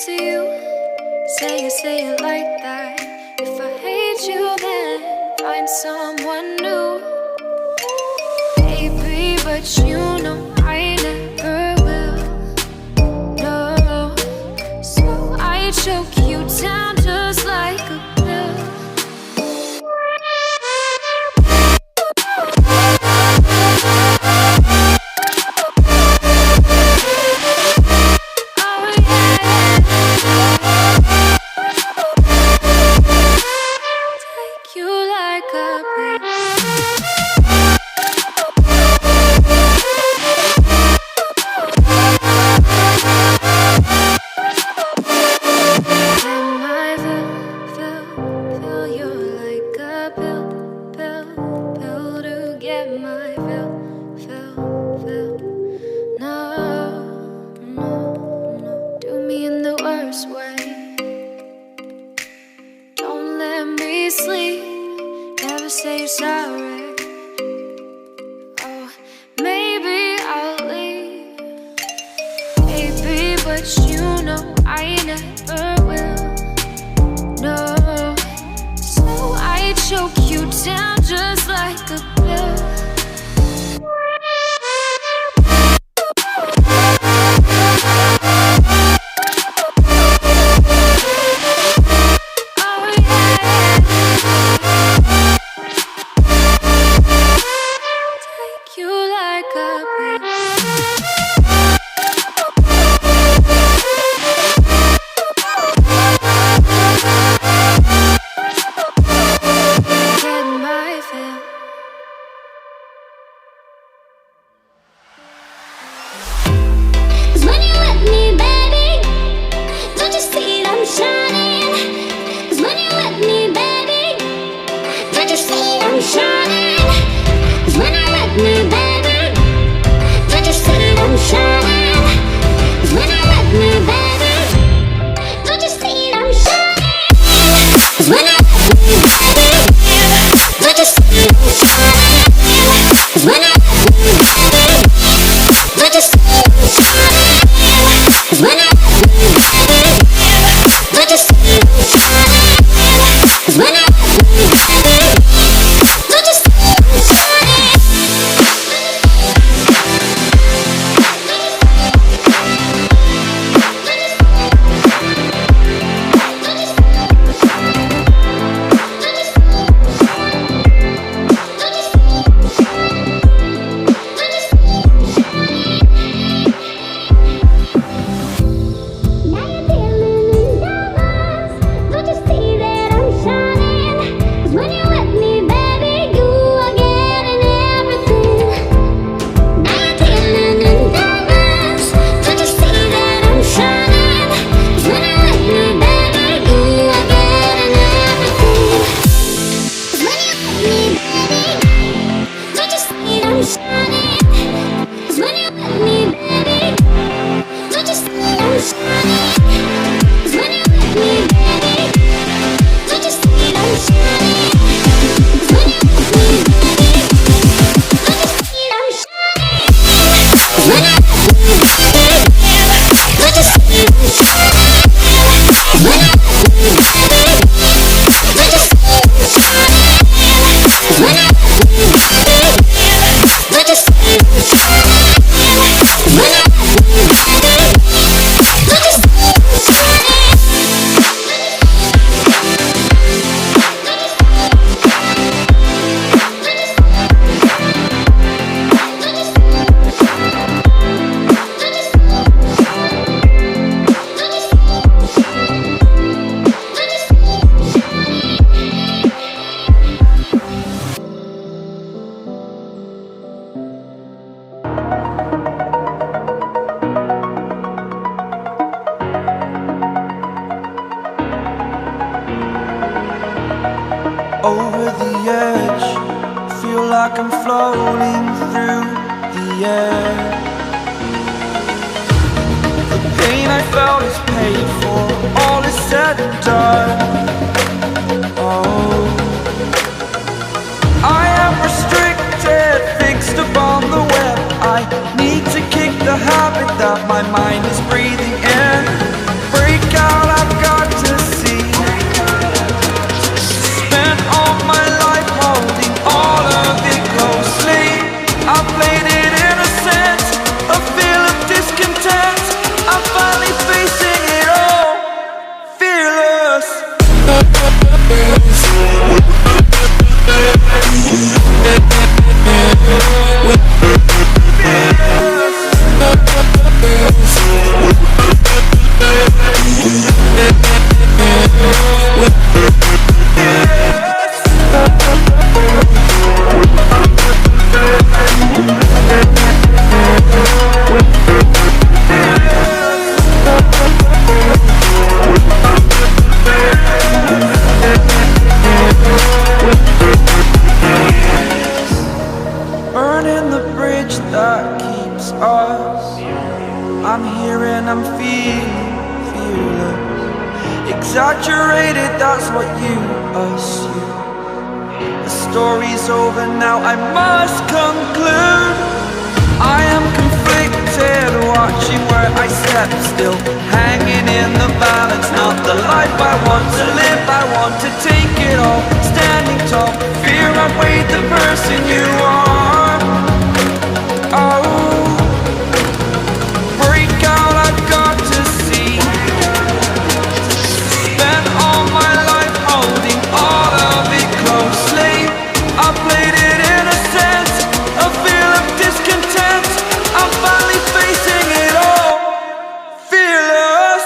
to you. Say it like that. If I hate you, then find someone new. Baby, but you know I never will. No, so I choke you down just like a pill. over the edge. Feel like I'm floating through the air. The pain I felt is paid for, all is said and done. Oh, I am restricted, fixed upon the web. I need to kick the habit that my mind is breathing in. Break I'm here and I'm feeling fearless. Exaggerated, that's what you assume. The story's over now, I must conclude. I am conflicted, watching where I step still, hanging in the balance. Not the life I want to live, I want to take it all. Standing tall, fear outweighed the person you are. Oh, break out, I've got to see. Spent all my life holding all of it closely. I played it innocent, a feel of discontent. I'm finally facing it all, fearless.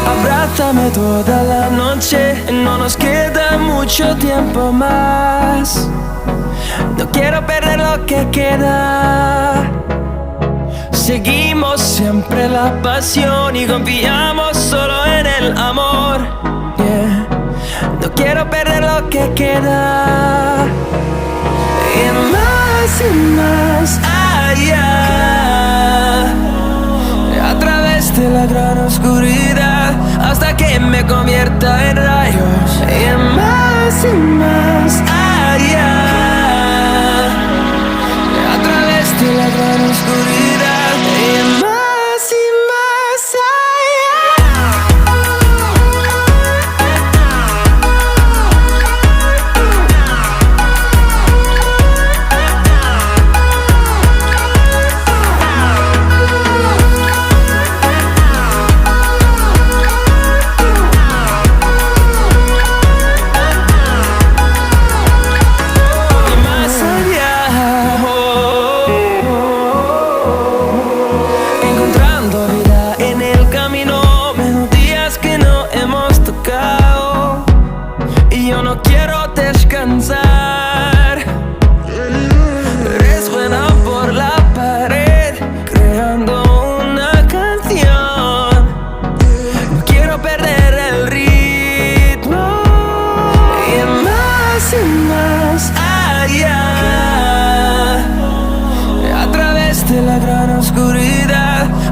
Abrázame toda la noche, no nos queda mucho tiempo más. No quiero perder lo que queda. Seguimos siempre la pasión y confiamos solo en el amor. Yeah. No quiero perder lo que queda. Y más allá, a través de la gran oscuridad, hasta que me convierta en rayos. Y más allá, a través de la gran oscuridad. Y más allá.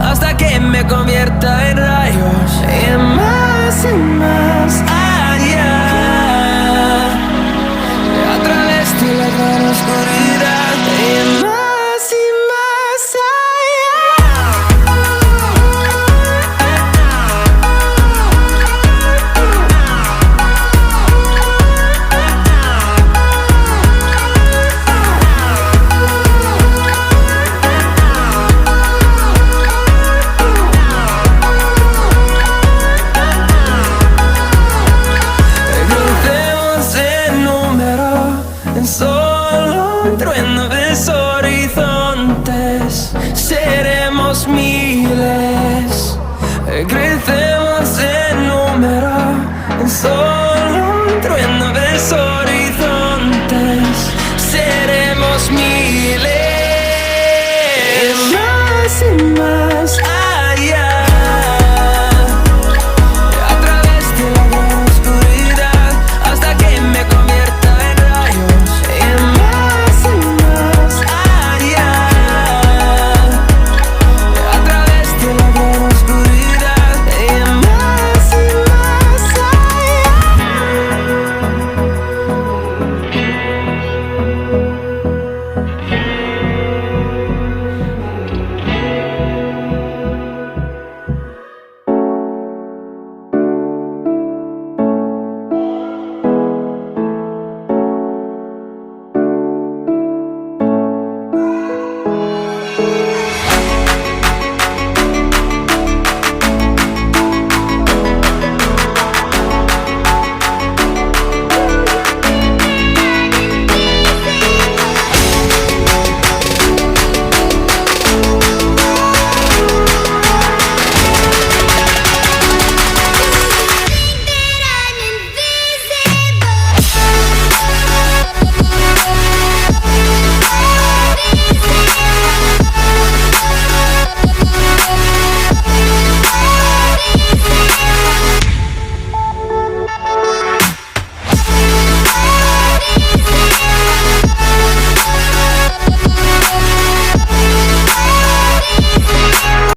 Hasta que me convierta en rayos. Y más